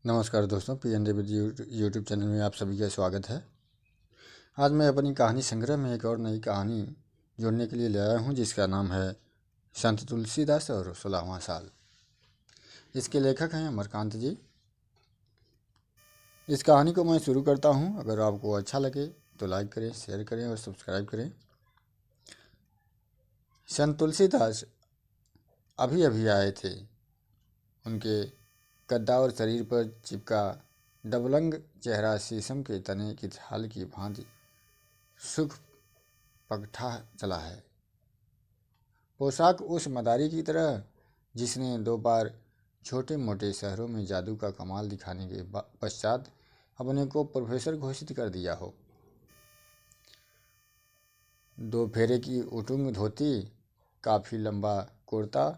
नमस्कार दोस्तों, PN with YouTube channel में आप सभी का स्वागत है। आज मैं अपनी कहानी संग्रह में एक और नई कहानी जोड़ने के लिए ले आया हूँ, जिसका नाम है संत तुलसीदास और 16वां साल। इसके लेखक हैं अमरकांत जी। इस कहानी को मैं शुरू करता हूँ। अगर आपको अच्छा लगे तो लाइक करें, शेयर करें और सब्सक्राइब करें। संत तुलसीदास अभी अभी आए थे। उनके कद्दावर शरीर पर चिपका डबलंग चेहरा शीशम के तने की छाल की भांति सुख पगठा चला है। पोशाक उस मदारी की तरह जिसने 2 बार छोटे मोटे शहरों में जादू का कमाल दिखाने के पश्चात अपने को प्रोफेसर घोषित कर दिया हो। 2 फेरे की उटुंग धोती, काफ़ी लंबा कुर्ता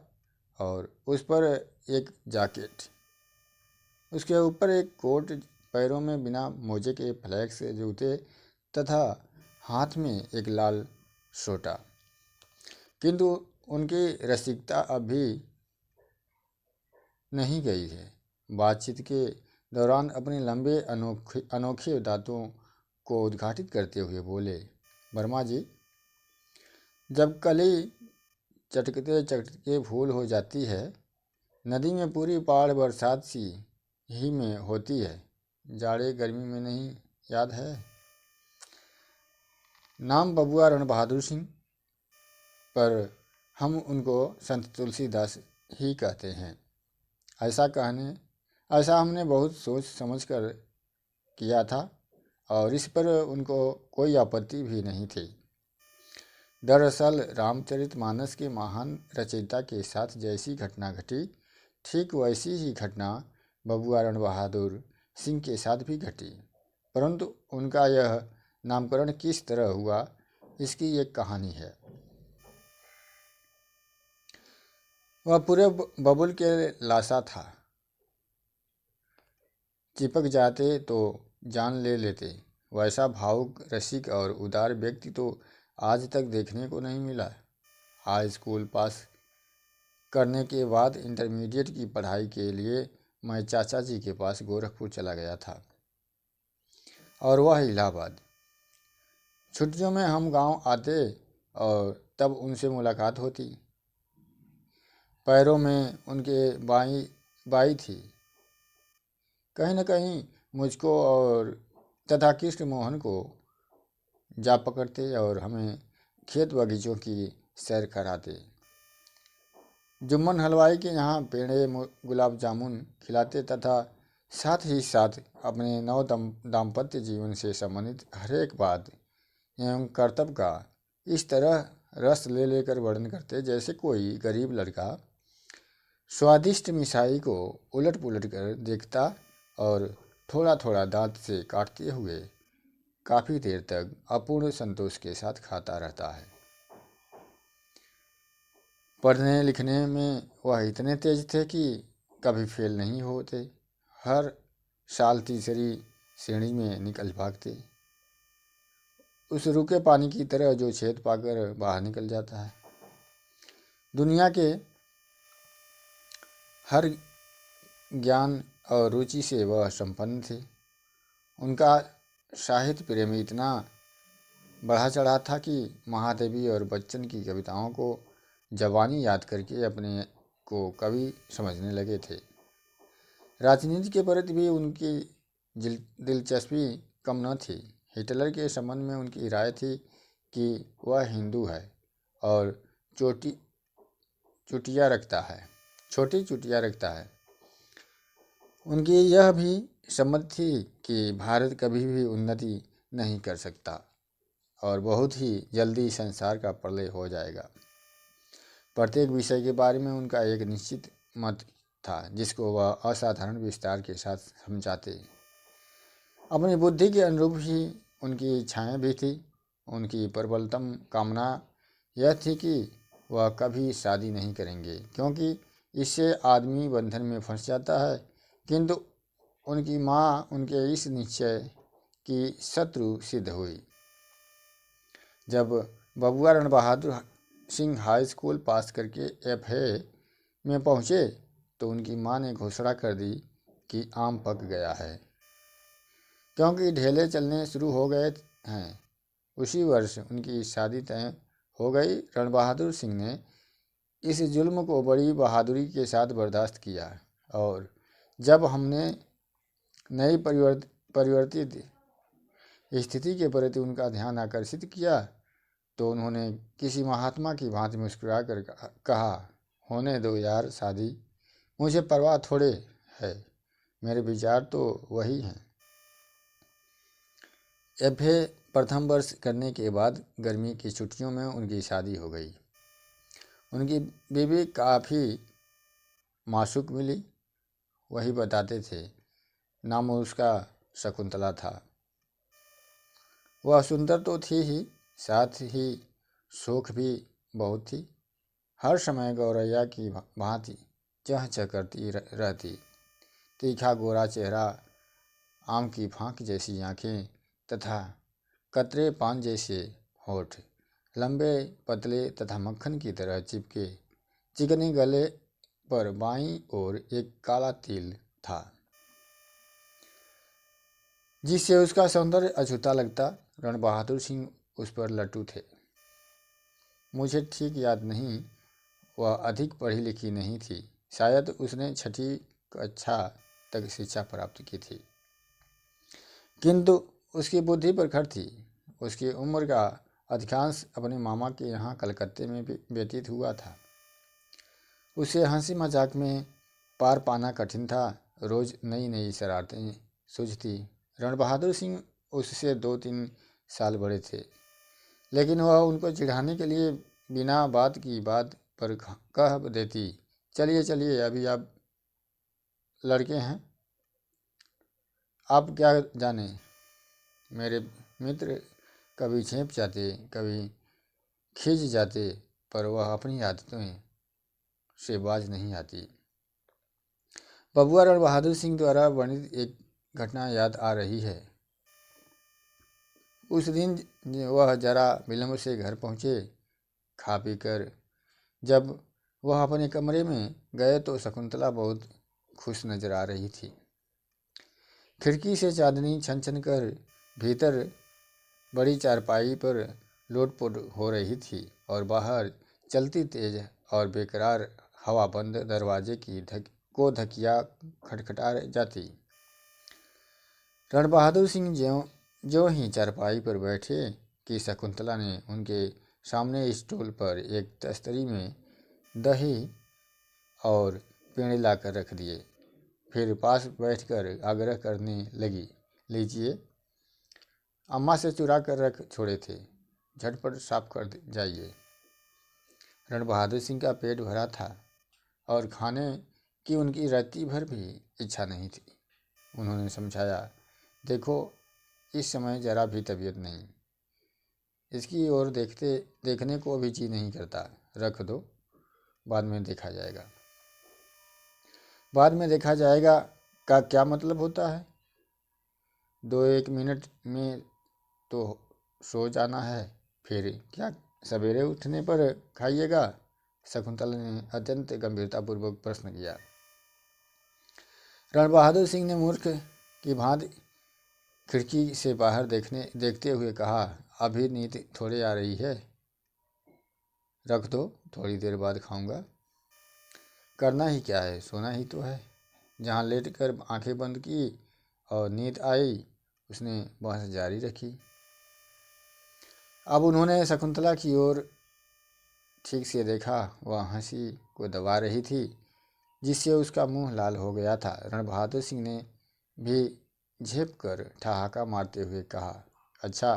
और उस पर एक जैकेट, उसके ऊपर एक कोट, पैरों में बिना मोजे के फ्लैक्स जूते तथा हाथ में एक लाल सोटा। किंतु उनकी रसिकता अभी नहीं गई है। बातचीत के दौरान अपने लंबे अनोखे दांतों को उद्घाटित करते हुए बोले, वर्मा जी, जब कली चटकते चटके फूल हो जाती है, नदी में पूरी पहाड़ बरसात सी ही में होती है, जाड़े गर्मी में नहीं, याद है? नाम बबुआ रण बहादुर सिंह, पर हम उनको संत तुलसीदास ही कहते हैं। ऐसा हमने बहुत सोच समझ कर किया था और इस पर उनको कोई आपत्ति भी नहीं थी। दरअसल रामचरितमानस के महान रचयिता के साथ जैसी घटना घटी, ठीक वैसी ही घटना बबुआ रण बहादुर सिंह के साथ भी घटी, परंतु उनका यह नामकरण किस तरह हुआ, इसकी एक कहानी है। वह पूरे बबुल के लाशा था। चिपक जाते तो जान ले लेते। वैसा भावुक, रसिक और उदार व्यक्ति तो आज तक देखने को नहीं मिला। हाई स्कूल पास करने के बाद इंटरमीडिएट की पढ़ाई के लिए मैं चाचा जी के पास गोरखपुर चला गया था और वह इलाहाबाद। छुट्टियों में हम गांव आते और तब उनसे मुलाकात होती। पैरों में उनके बाई थी। कहीं न कहीं मुझको और तथा कृष्ण मोहन को जा पकड़ते और हमें खेत बगीचों की सैर कराते। जुम्मन हलवाई के यहाँ पेड़े गुलाब जामुन खिलाते तथा साथ ही साथ अपने नव दाम्पत्य जीवन से संबंधित हरेक बात एवं कर्तव्य का इस तरह रस ले लेकर वर्णन करते जैसे कोई गरीब लड़का स्वादिष्ट मिठाई को उलट पुलट कर देखता और थोड़ा थोड़ा दांत से काटते हुए काफ़ी देर तक अपूर्ण संतोष के साथ खाता रहता है। पढ़ने लिखने में वह इतने तेज थे कि कभी फेल नहीं होते। हर साल तीसरी श्रेणी में निकल भागते, उस रुके पानी की तरह जो छेद पाकर बाहर निकल जाता है। दुनिया के हर ज्ञान और रुचि से वह संपन्न थे। उनका साहित्य प्रेम इतना बढ़ा चढ़ा था कि महादेवी और बच्चन की कविताओं को जवानी याद करके अपने को कवि समझने लगे थे। राजनीति के प्रति भी उनकी दिलचस्पी कम न थी। हिटलर के संबंध में उनकी राय थी कि वह हिंदू है और छोटी चुटिया रखता है। उनकी यह भी सम्मति थी कि भारत कभी भी उन्नति नहीं कर सकता और बहुत ही जल्दी संसार का प्रलय हो जाएगा। प्रत्येक विषय के बारे में उनका एक निश्चित मत था, जिसको वह असाधारण विस्तार के साथ समझाते। अपनी बुद्धि के अनुरूप ही उनकी इच्छाएं भी थी। उनकी प्रबलतम कामना यह थी कि वह कभी शादी नहीं करेंगे, क्योंकि इससे आदमी बंधन में फंस जाता है। किंतु उनकी माँ उनके इस निश्चय की शत्रु सिद्ध हुई। जब बबुआ रण बहादुर सिंह हाई स्कूल पास करके FA में पहुँचे तो उनकी माँ ने घोषणा कर दी कि आम पक गया है, क्योंकि ढेले चलने शुरू हो गए हैं। उसी वर्ष उनकी शादी तय हो गई। रणबहादुर सिंह ने इस जुल्म को बड़ी बहादुरी के साथ बर्दाश्त किया, और जब हमने नई परिवर्तित स्थिति के प्रति उनका ध्यान आकर्षित किया, तो उन्होंने किसी महात्मा की भांति मुस्कुरा कर कहा, होने दो यार शादी, मुझे परवाह थोड़े है, मेरे विचार तो वही हैं। एफए प्रथम वर्ष करने के बाद गर्मी की छुट्टियों में उनकी शादी हो गई। उनकी बीवी काफ़ी मासूक मिली। वही बताते थे, नाम उसका शकुंतला था। वह सुंदर तो थी ही, साथ ही शौक भी बहुत थी। हर समय गौरैया की भांति चह करती रहती। तीखा गोरा चेहरा, आम की फांक जैसी आंखें तथा कतरे पान जैसे होठ, लंबे पतले तथा मक्खन की तरह चिपके चिकने गले पर बाईं ओर एक काला तिल था, जिससे उसका सौंदर्य अछूता लगता। रणबहादुर सिंह उस पर लट्टू थे। मुझे ठीक याद नहीं, वह अधिक पढ़ी लिखी नहीं थी। शायद उसने 6ठी कक्षा तक शिक्षा प्राप्त की थी, किंतु उसकी बुद्धि प्रखर थी। उसकी उम्र का अधिकांश अपने मामा के यहाँ कलकत्ते में व्यतीत हुआ था। उसे हंसी मजाक में पार पाना कठिन था। रोज नई नई शरारतें सूझती। रणबहादुर सिंह उससे 2-3 साल बड़े थे, लेकिन वह उनको चिढ़ाने के लिए बिना बात की बात पर कह देती, चलिए चलिए, अभी आप लड़के हैं, आप क्या जाने। मेरे मित्र कभी झेप जाते, कभी खिंच जाते, पर वह अपनी आदतों से बाज नहीं आती। बबुआ रणबहादुर सिंह द्वारा वर्णित एक घटना याद आ रही है। उस दिन वह जरा विलम्ब से घर पहुँचे। खा पी कर जब वह अपने कमरे में गए तो शकुंतला बहुत खुश नजर आ रही थी। खिड़की से चांदनी छन छन कर भीतर बड़ी चारपाई पर लोटपोट हो रही थी, और बाहर चलती तेज और बेकरार हवा बंद दरवाजे की धकिया खटखटा जाती। रणबहादुर सिंह जो ही चारपाई पर बैठे कि शकुंतला ने उनके सामने स्टूल पर एक तस्तरी में दही और पेड़े लाकर रख दिए। फिर पास बैठकर आग्रह करने लगी, लीजिए, अम्मा से चुरा कर रख छोड़े थे, झटपट साफ कर जाइए। रणबहादुर सिंह का पेट भरा था और खाने की उनकी रत्ती भर भी इच्छा नहीं थी। उन्होंने समझाया, देखो, इस समय जरा भी तबीयत नहीं, इसकी ओर देखने को भी जी नहीं करता, रख दो, बाद में देखा जाएगा। बाद में देखा जाएगा का क्या मतलब होता है? 2-1 मिनट में तो सो जाना है, फिर क्या सवेरे उठने पर खाइएगा? शकुंतला ने अत्यंत गंभीरतापूर्वक प्रश्न किया। रणबहादुर सिंह ने मूर्ख की भांति खिड़की से बाहर देखते हुए कहा, अभी नींद थोड़ी आ रही है, रख दो, थोड़ी देर बाद खाऊंगा। करना ही क्या है, सोना ही तो है। जहाँ लेट कर आंखें बंद की और नींद आई, उसने बहस जारी रखी। अब उन्होंने शकुंतला की ओर ठीक से देखा। वह हंसी को दबा रही थी, जिससे उसका मुंह लाल हो गया था। रणबहादुर सिंह ने भी झेप कर ठहाका मारते हुए कहा, अच्छा,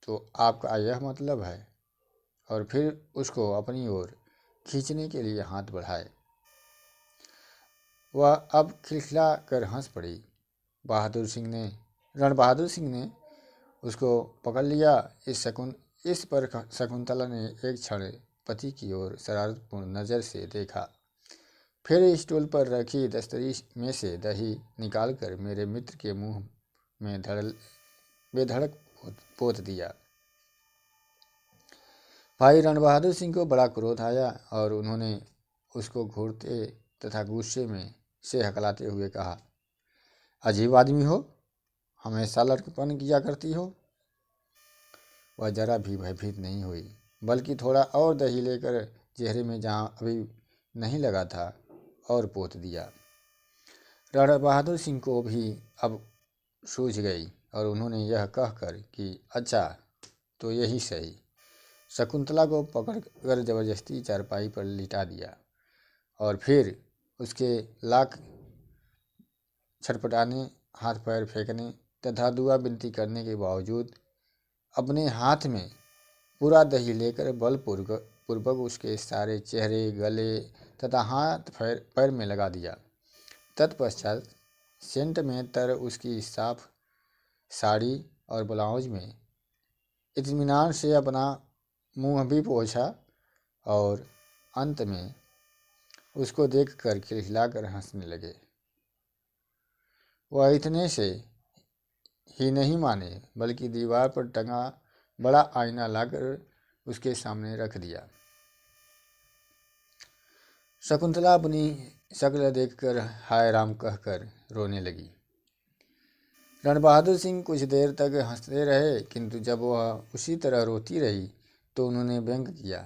तो आपका यह मतलब है? और फिर उसको अपनी ओर खींचने के लिए हाथ बढ़ाए। वह अब खिलखिला कर हंस पड़ी। रणबहादुर सिंह ने उसको पकड़ लिया। इस पर शकुंतला ने एक क्षण पति की ओर शरारतपूर्ण नज़र से देखा, फिर स्टूल पर रखी दस्तरी में से दही निकालकर मेरे मित्र के मुंह में बेधड़क पोत दिया। भाई रणबहादुर सिंह को बड़ा क्रोध आया और उन्होंने उसको घूरते तथा गुस्से में से हकलाते हुए कहा, अजीब आदमी हो, हमेशा लड़कपन किया करती हो। वह जरा भी भयभीत नहीं हुई, बल्कि थोड़ा और दही लेकर चेहरे में जहाँ अभी नहीं लगा था और पोत दिया। राणा बहादुर सिंह को भी अब सूझ गई और उन्होंने यह कहकर कि अच्छा तो यही सही, शकुंतला को पकड़कर जबरदस्ती चारपाई पर लिटा दिया और फिर उसके लाख छटपटाने, हाथ पैर फेंकने तथा दुआ विनती करने के बावजूद अपने हाथ में पूरा दही लेकर बलपूर्वक उसके सारे चेहरे, गले तथा हाथ पैर में लगा दिया। तत्पश्चात सेंट में तर उसकी साफ साड़ी और ब्लाउज में इत्मीनान से अपना मुंह भी पोंछा और अंत में उसको देखकर खिलखिलाकर हंसने लगे। वह इतने से ही नहीं माने, बल्कि दीवार पर टंगा बड़ा आईना लाकर उसके सामने रख दिया। शकुंतला अपनी शक्ल देखकर हाय राम कहकर रोने लगी। रणबहादुर सिंह कुछ देर तक हंसते रहे, किंतु जब वह उसी तरह रोती रही तो उन्होंने व्यंग किया,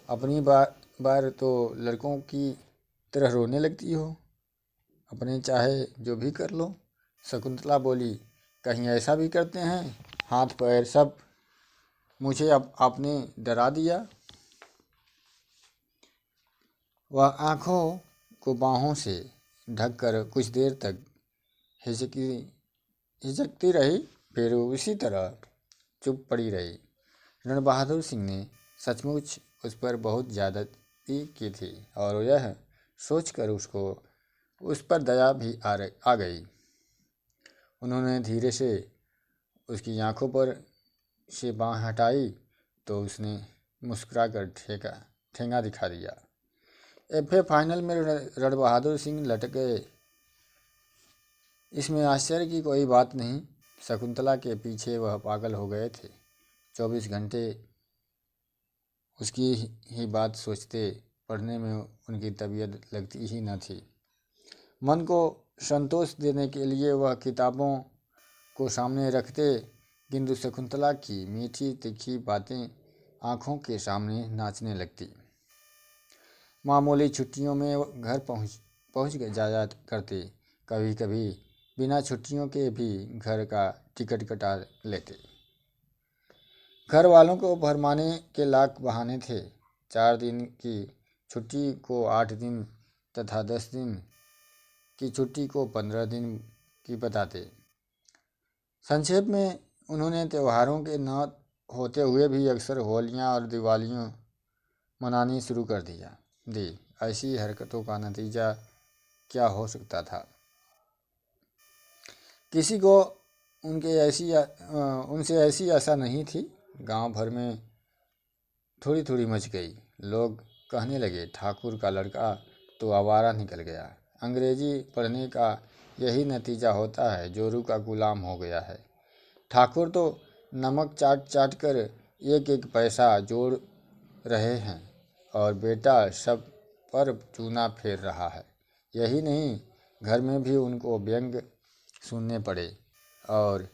अपनी बार तो लड़कों की तरह रोने लगती हो, अपने चाहे जो भी कर लो। शकुंतला बोली, कहीं ऐसा भी करते हैं, हाथ पैर सब मुझे अब आपने डरा दिया। वह आंखों को बाहों से ढककर कुछ देर तक हिचकती रही, फिर उसी तरह चुप पड़ी रही। रणबहादुर सिंह ने सचमुच उस पर बहुत ज्यादती की थी और यह सोचकर उसको उस पर दया भी आ गई। उन्होंने धीरे से उसकी आंखों पर से बाँह हटाई तो उसने मुस्कुराकर ठेंगा दिखा दिया। FA फाइनल में रणबहादुर सिंह लट गए, इसमें आश्चर्य की कोई बात नहीं। शकुंतला के पीछे वह पागल हो गए थे। 24 घंटे उसकी ही बात सोचते, पढ़ने में उनकी तबीयत लगती ही न थी। मन को संतोष देने के लिए वह किताबों को सामने रखते, किंतु शकुंतला की मीठी तीखी बातें आँखों के सामने नाचने लगती। मामूली छुट्टियों में घर पहुँच जाया करते, कभी कभी बिना छुट्टियों के भी घर का टिकट कटा लेते। घर वालों को भरमाने के लाख बहाने थे। 4 दिन की छुट्टी को 8 दिन तथा 10 दिन की छुट्टी को 15 दिन की बताते। संक्षेप में उन्होंने त्योहारों के न होते हुए भी अक्सर होलियां और दिवालियां मनानी शुरू कर दी। ऐसी हरकतों का नतीजा क्या हो सकता था? किसी को उनसे ऐसी आशा नहीं थी। गांव भर में थोड़ी थोड़ी मच गई। लोग कहने लगे, ठाकुर का लड़का तो आवारा निकल गया। अंग्रेजी पढ़ने का यही नतीजा होता है, जोरू का गुलाम हो गया है। ठाकुर तो नमक चाट चाट कर एक एक पैसा जोड़ रहे हैं और बेटा सब पर चूना फेर रहा है। यही नहीं, घर में भी उनको व्यंग सुनने पड़े और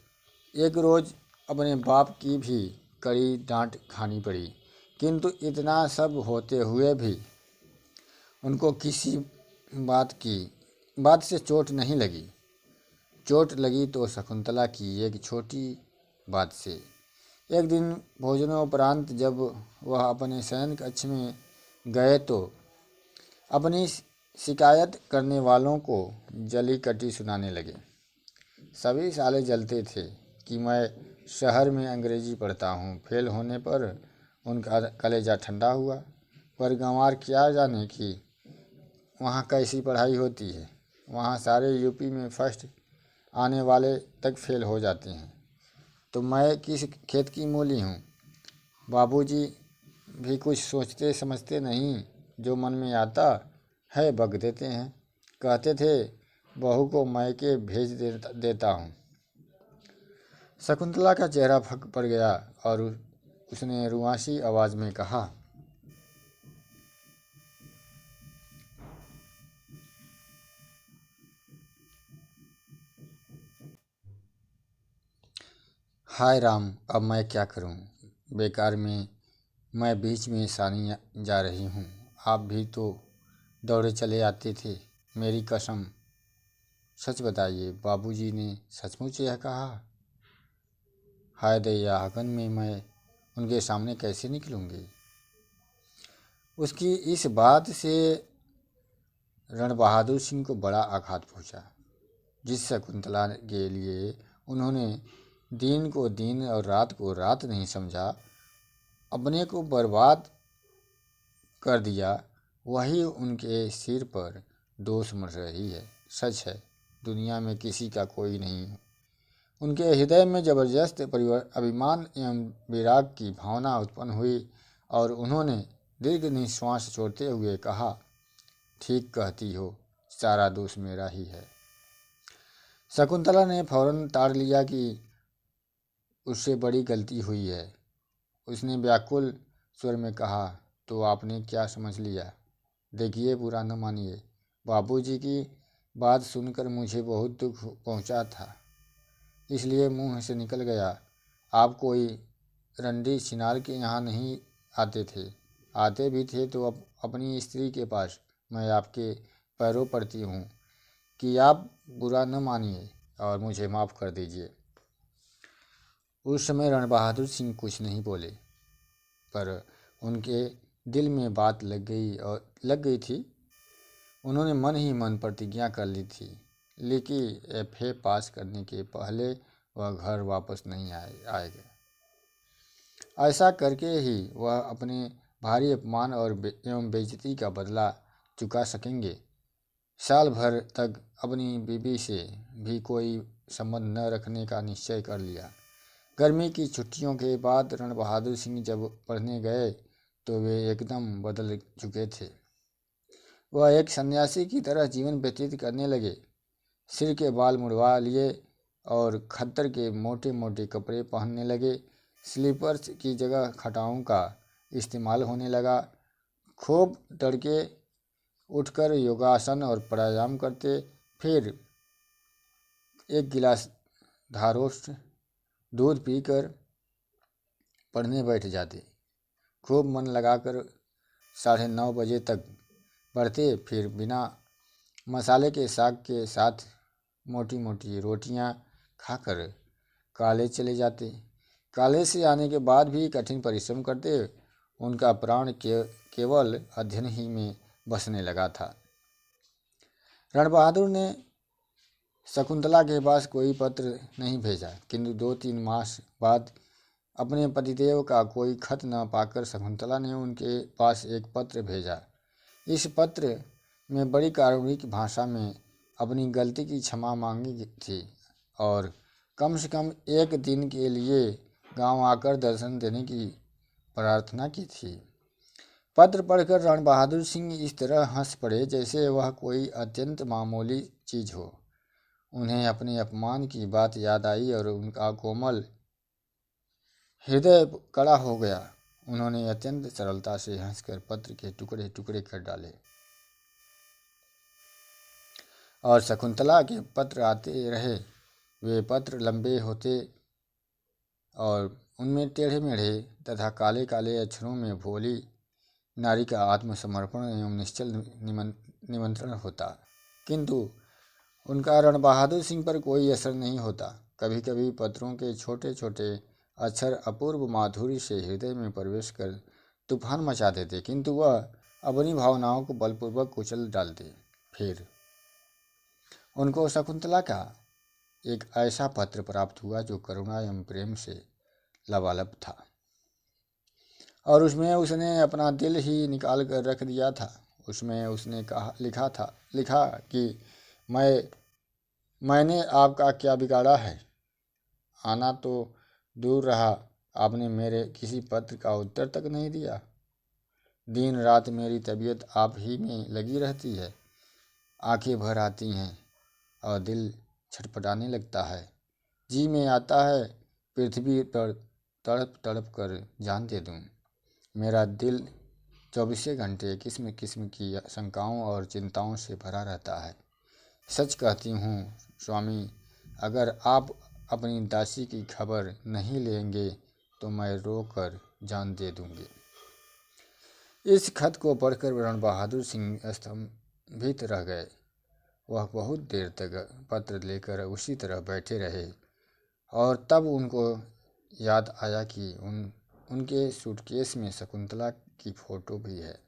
एक रोज़ अपने बाप की भी कड़ी डांट खानी पड़ी। किंतु इतना सब होते हुए भी उनको किसी बात से चोट नहीं लगी। चोट लगी तो शकुंतला की एक छोटी बात से। एक दिन भोजनोपरांत जब वह अपने शयन कक्ष में गए तो अपनी शिकायत करने वालों को जली कटी सुनाने लगे। सभी साले जलते थे कि मैं शहर में अंग्रेजी पढ़ता हूँ। फेल होने पर उनका कलेजा ठंडा हुआ, पर गंवार क्या जाने कि वहाँ कैसी पढ़ाई होती है। वहाँ सारे यूपी में फर्स्ट आने वाले तक फेल हो जाते हैं, तो मैं किस खेत की मूली हूँ। बाबूजी भी कुछ सोचते समझते नहीं, जो मन में आता है बक देते हैं। कहते थे बहू को मैके भेज देता हूँ। शकुंतला का चेहरा फक पड़ गया और उसने रुआसी आवाज़ में कहा, हाय राम, अब मैं क्या करूं? बेकार में मैं बीच में सानी जा रही हूं। आप भी तो दौड़े चले आते थे। मेरी कसम, सच बताइए, बाबूजी ने सचमुच यह कहा? हाय दैया, आंगन में मैं उनके सामने कैसे निकलूंगी? उसकी इस बात से रणबहादुर सिंह को बड़ा आघात पहुंचा। जिस शकुंतला के लिए उन्होंने दिन को दिन और रात को रात नहीं समझा, अपने को बर्बाद कर दिया, वही उनके सिर पर दोष मढ़ रही है। सच है, दुनिया में किसी का कोई नहीं। उनके हृदय में जबरदस्त अभिमान एवं विराग की भावना उत्पन्न हुई और उन्होंने दीर्घ निश्वास छोड़ते हुए कहा, ठीक कहती हो, सारा दोष मेरा ही है। शकुंतला ने फौरन ताड़ लिया कि उससे बड़ी गलती हुई है। उसने व्याकुल स्वर में कहा, तो आपने क्या समझ लिया? देखिए, बुरा न मानिए, बाबूजी की बात सुनकर मुझे बहुत दुख पहुंचा था, इसलिए मुंह से निकल गया। आप कोई रंडी छिनार के यहाँ नहीं आते थे। आते भी थे तो अपनी स्त्री के पास। मैं आपके पैरों पड़ती हूँ कि आप बुरा न मानिए और मुझे माफ़ कर दीजिए। उस समय रणबहादुर सिंह कुछ नहीं बोले, पर उनके दिल में बात लग गई थी। उन्होंने मन ही मन प्रतिज्ञा कर ली थी, लेकिन FA पास करने के पहले वह घर वापस नहीं आएगा। ऐसा करके ही वह अपने भारी अपमान और एवं बेइज्जती का बदला चुका सकेंगे। साल भर तक अपनी बीवी से भी कोई संबंध न रखने का निश्चय कर लिया। गर्मी की छुट्टियों के बाद रणबहादुर सिंह जब पढ़ने गए तो वे एकदम बदल चुके थे। वह एक सन्यासी की तरह जीवन व्यतीत करने लगे। सिर के बाल मुड़वा लिए और खद्दर के मोटे मोटे कपड़े पहनने लगे। स्लीपर्स की जगह खटाओं का इस्तेमाल होने लगा। खूब तड़के उठकर योगासन और प्राणायाम करते, फिर एक गिलास धारोष्ट दूध पीकर पढ़ने बैठ जाते। खूब मन लगाकर 9:30 बजे तक पढ़ते, फिर बिना मसाले के साग के साथ मोटी मोटी रोटियां खाकर कॉलेज चले जाते। कॉलेज से आने के बाद भी कठिन परिश्रम करते। उनका प्राण केवल अध्ययन ही में बसने लगा था। रणबहादुर ने शकुंतला के पास कोई पत्र नहीं भेजा, किंतु 2-3 मास बाद अपने पतिदेव का कोई खत न पाकर शकुंतला ने उनके पास एक पत्र भेजा। इस पत्र में बड़ी कारुणिक भाषा में अपनी गलती की क्षमा मांगी थी और कम से कम एक दिन के लिए गांव आकर दर्शन देने की प्रार्थना की थी। पत्र पढ़कर रणबहादुर सिंह इस तरह हंस पड़े जैसे वह कोई अत्यंत मामूली चीज हो। उन्हें अपने अपमान की बात याद आई और उनका कोमल हृदय कड़ा हो गया। उन्होंने अत्यंत सरलता से हंसकर पत्र के टुकड़े टुकड़े कर डाले और शकुंतला के पत्र आते रहे। वे पत्र लंबे होते और उनमें टेढ़े मेढ़े तथा काले काले अक्षरों में भोली नारी का आत्मसमर्पण एवं निश्चल निमंत्रण होता, किंतु उनका रणबहादुर सिंह पर कोई असर नहीं होता। कभी कभी पत्रों के छोटे छोटे अक्षर अपूर्व माधुरी से हृदय में प्रवेश कर तूफान मचा देते, किंतु वह अपनी भावनाओं को बलपूर्वक कुचल डालते। फिर उनको शकुंतला का एक ऐसा पत्र प्राप्त हुआ जो करुणा एवं प्रेम से लबालब था और उसमें उसने अपना दिल ही निकाल कर रख दिया था। उसमें उसने लिखा कि मैंने आपका क्या बिगाड़ा है? आना तो दूर रहा, आपने मेरे किसी पत्र का उत्तर तक नहीं दिया। दिन रात मेरी तबीयत आप ही में लगी रहती है। आंखें भर आती हैं और दिल छटपटाने लगता है। जी में आता है पृथ्वी पर तड़प तड़प कर जान दे दूं। मेरा दिल 24 घंटे किस्म किस्म की शंकाओं और चिंताओं से भरा रहता है। सच कहती हूँ स्वामी, अगर आप अपनी दासी की खबर नहीं लेंगे तो मैं रोकर जान दे दूंगी। इस खत को पढ़कर रण बहादुर सिंह स्तंभित रह गए। वह बहुत देर तक पत्र लेकर उसी तरह बैठे रहे और तब उनको याद आया कि उनके सूटकेस में शकुंतला की फोटो भी है।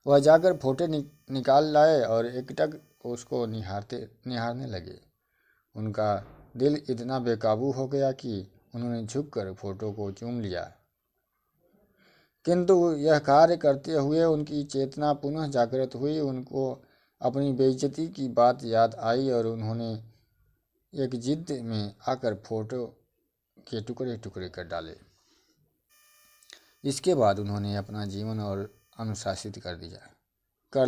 वह जाकर फोटो निकाल लाए और एकटक उसको निहारने लगे। उनका दिल इतना बेकाबू हो गया कि उन्होंने झुककर फोटो को चूम लिया, किंतु यह कार्य करते हुए उनकी चेतना पुनः जागृत हुई। उनको अपनी बेइज्जती की बात याद आई और उन्होंने एक जिद में आकर फोटो के टुकड़े टुकड़े कर डाले। इसके बाद उन्होंने अपना जीवन और अनुशासित कर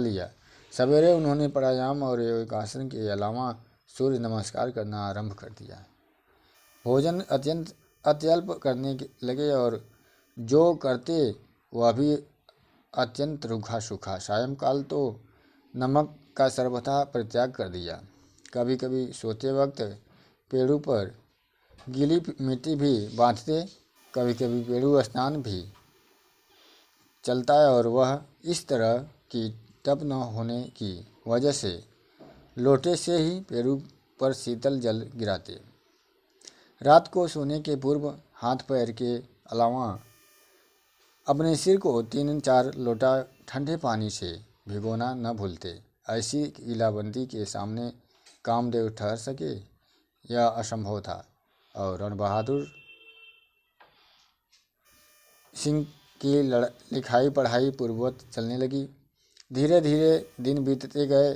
लिया। सवेरे उन्होंने प्राणायाम और योगासन के अलावा सूर्य नमस्कार करना आरंभ कर दिया। भोजन अत्यल्प करने लगे और जो करते वह भी अत्यंत रूखा सूखा। सायंकाल तो नमक का सर्वथा परित्याग कर दिया। कभी कभी सोते वक्त पेड़ों पर गीली मिट्टी भी बांधते, कभी कभी पेड़ू स्नान भी चलता और वह इस तरह की तप न होने की वजह से लोटे से ही पेड़ों पर शीतल जल गिराते। रात को सोने के पूर्व हाथ पैर के अलावा अपने सिर को 3-4 लोटा ठंडे पानी से भिगोना न भूलते। ऐसी किलाबंदी के सामने कामदेव ठहर सके यह असंभव था और रण बहादुर सिंह की लिखाई पढ़ाई पूर्ववत चलने लगी। धीरे धीरे दिन बीतते गए,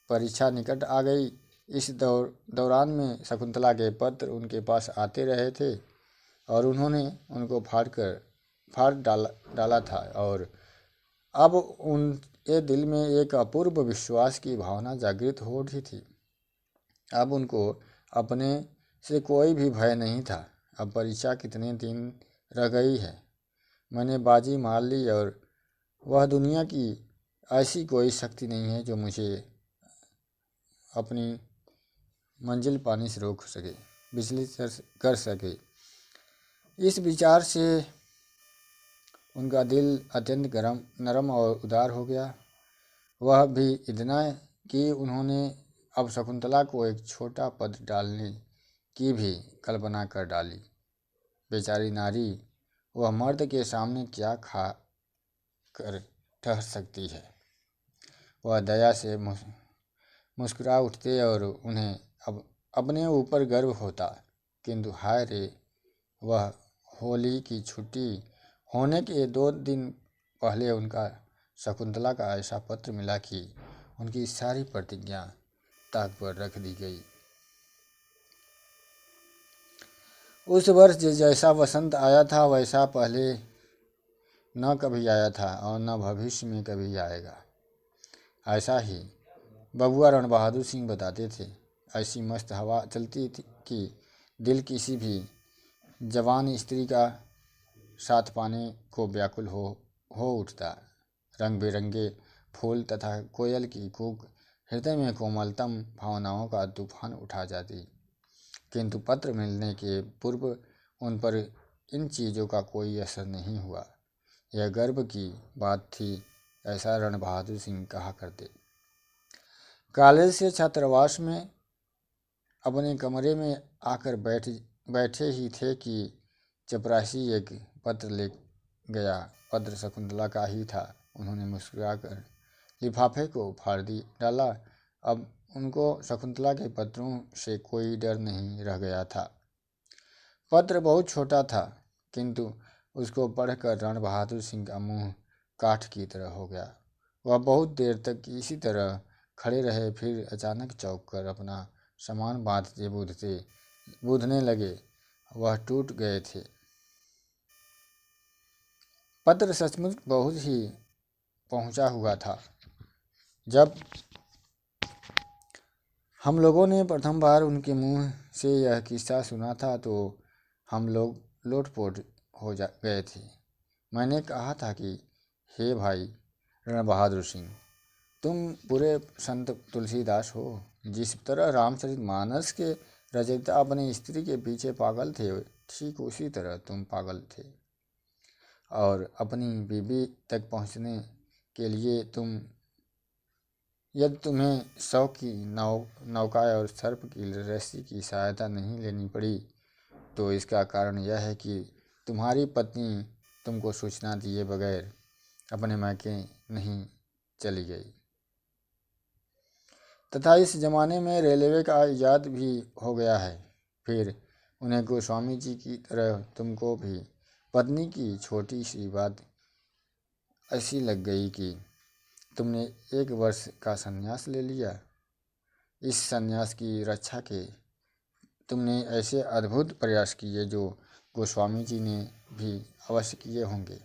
परीक्षा निकट आ गई। इस दौरान में शकुंतला के पत्र उनके पास आते रहे थे और उन्होंने उनको फाड़ डाला था और अब उनके दिल में एक अपूर्व विश्वास की भावना जागृत हो उठी थी। अब उनको अपने से कोई भी भय नहीं था। अब परीक्षा कितने दिन रह गई है, मैंने बाजी मार ली और वह दुनिया की ऐसी कोई शक्ति नहीं है जो मुझे अपनी मंजिल पाने से रोक सके, विचलित कर सके। इस विचार से उनका दिल अत्यंत नरम और उदार हो गया। वह भी इतना कि उन्होंने अब शकुंतला को एक छोटा पद डालने की भी कल्पना कर डाली। बेचारी नारी, वह मर्द के सामने क्या खा कर ठहर सकती है। वह दया से मुस्कुरा उठते और उन्हें अब अपने ऊपर गर्व होता, किंतु हाय रे, वह होली की छुट्टी होने के 2 दिन पहले उनका शकुंतला का ऐसा पत्र मिला कि उनकी सारी प्रतिज्ञा ताक पर रख दी गई। उस वर्ष जैसा वसंत आया था वैसा पहले न कभी आया था और न भविष्य में कभी आएगा। ऐसा ही बबुआ रण बहादुर सिंह बताते थे। ऐसी मस्त हवा चलती थी कि दिल किसी भी जवान स्त्री का साथ पाने को व्याकुल हो उठता। रंग बिरंगे फूल तथा कोयल की कूक हृदय में कोमलतम भावनाओं का तूफान उठा जाती, किंतु पत्र मिलने के पूर्व उन पर इन चीज़ों का कोई असर नहीं हुआ। यह गर्व की बात थी, ऐसा रण बहादुर सिंह कहा करते। कॉलेज से छात्रावास में अपने कमरे में आकर बैठे ही थे कि चपरासी एक पत्र ले गया। पत्र शकुंतला का ही था। उन्होंने मुस्कुराकर लिफाफे को फाड़ डाला। अब उनको शकुंतला के पत्रों से कोई डर नहीं रह गया था। पत्र बहुत छोटा था, किंतु उसको पढ़कर रण बहादुर सिंह का मुंह काठ की तरह हो गया। वह बहुत देर तक इसी तरह खड़े रहे, फिर अचानक चौंक कर अपना सामान बांधते बूझने लगे। वह टूट गए थे। पत्र सचमुच बहुत ही पहुंचा हुआ था। जब हम लोगों ने प्रथम बार उनके मुंह से यह किस्सा सुना था तो हम लोग लोटपोट हो गए थे। मैंने कहा था कि हे भाई रण बहादुर सिंह, तुम पूरे संत तुलसीदास हो। जिस तरह रामचरितमानस के रचयिता अपनी स्त्री के पीछे पागल थे, ठीक उसी तरह तुम पागल थे, और अपनी बीवी तक पहुंचने के लिए यदि तुम्हें शव की नौका और सर्प की रस्सी की सहायता नहीं लेनी पड़ी, तो इसका कारण यह है कि तुम्हारी पत्नी तुमको सूचना दिए बगैर अपने मायके नहीं चली गई, तथा इस जमाने में रेलवे का इजाद भी हो गया है। फिर उन्हें गोस्वामी जी की तरह तुमको भी पत्नी की छोटी सी बात ऐसी लग गई कि तुमने 1 वर्ष का संन्यास ले लिया। इस संन्यास की रक्षा के तुमने ऐसे अद्भुत प्रयास किए जो गोस्वामी जी ने भी अवश्य किए होंगे।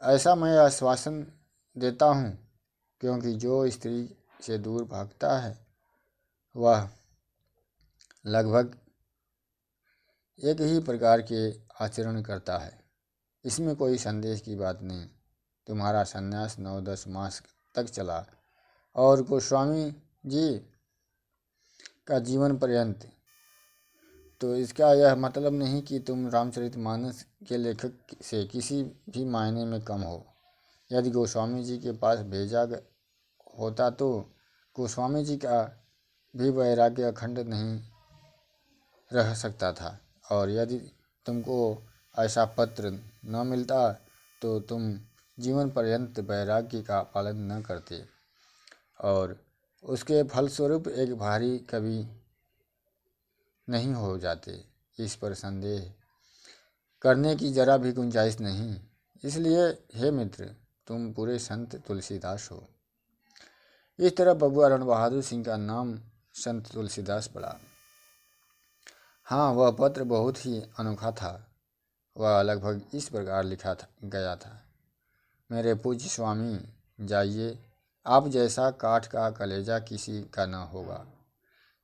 ऐसा मैं आश्वासन देता हूँ, क्योंकि जो स्त्री से दूर भागता है वह लगभग एक ही प्रकार के आचरण करता है। इसमें कोई संदेह की बात नहीं। तुम्हारा संन्यास 9-10 मास तक चला और गोस्वामी जी का जीवन पर्यंत, तो इसका यह मतलब नहीं कि तुम रामचरितमानस के लेखक से किसी भी मायने में कम हो। यदि गोस्वामी जी के पास भेजा होता तो गोस्वामी जी का भी वैराग्य अखंड नहीं रह सकता था, और यदि तुमको ऐसा पत्र न मिलता तो तुम जीवन पर्यंत वैराग्य का पालन न करते और उसके फलस्वरूप एक भारी कवि नहीं हो जाते। इस पर संदेह करने की जरा भी गुंजाइश नहीं। इसलिए हे मित्र, तुम पूरे संत तुलसीदास हो। इस तरह बबुआ रण बहादुर सिंह का नाम संत तुलसीदास पड़ा। हाँ, वह पत्र बहुत ही अनोखा था। वह लगभग इस प्रकार लिखा गया था। मेरे पूज्य स्वामी, जाइए, आप जैसा काठ का कलेजा किसी का न होगा।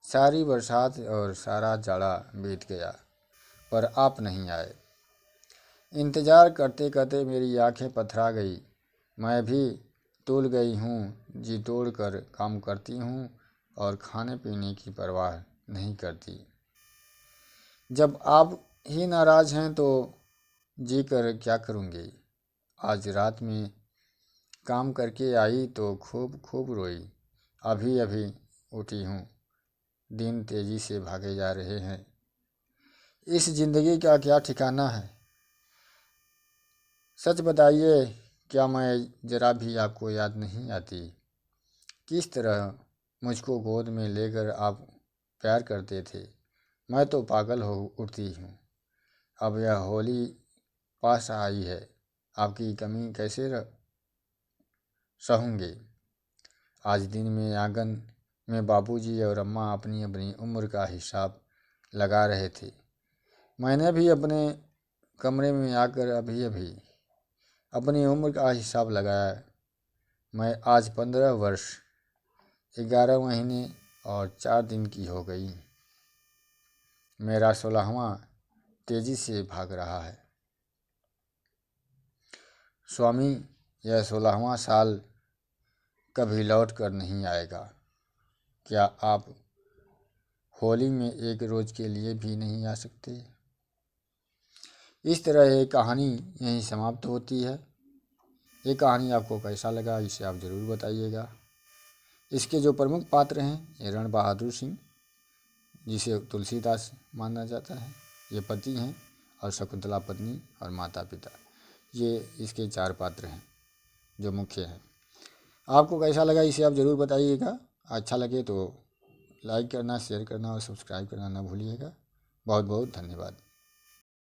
सारी बरसात और सारा जाड़ा बीत गया, पर आप नहीं आए। इंतज़ार करते करते मेरी आंखें पथरा गई। मैं भी तूल गई हूँ, जी तोड़ कर काम करती हूँ और खाने पीने की परवाह नहीं करती। जब आप ही नाराज़ हैं तो जी कर क्या करूँगी। आज रात में काम करके आई तो खूब खूब रोई। अभी अभी उठी हूँ। दिन तेजी से भागे जा रहे हैं। इस जिंदगी का क्या ठिकाना है। सच बताइए, क्या मैं जरा भी आपको याद नहीं आती। किस तरह मुझको गोद में लेकर आप प्यार करते थे। मैं तो पागल हो उठती हूँ। अब यह होली पास आई है, आपकी कमी कैसे सहूँगी। आज दिन में आंगन में बाबूजी और अम्मा अपनी अपनी उम्र का हिसाब लगा रहे थे। मैंने भी अपने कमरे में आकर अभी अभी अपनी उम्र का हिसाब लगाया। मैं आज 15 वर्ष 11 महीने और 4 दिन की हो गई। मेरा 16वां तेजी से भाग रहा है। स्वामी, यह 16वां साल कभी लौट कर नहीं आएगा। क्या आप होली में एक रोज के लिए भी नहीं आ सकते। इस तरह ये कहानी यहीं समाप्त होती है। ये कहानी आपको कैसा लगा, इसे आप ज़रूर बताइएगा। इसके जो प्रमुख पात्र हैं, ये रण बहादुर सिंह, जिसे तुलसीदास माना जाता है, ये पति हैं, और शकुंतला पत्नी और माता पिता, ये इसके 4 पात्र हैं जो मुख्य हैं। आपको कैसा लगा इसे आप ज़रूर बताइएगा। अच्छा लगे तो लाइक करना, शेयर करना और सब्सक्राइब करना ना भूलिएगा। बहुत बहुत धन्यवाद।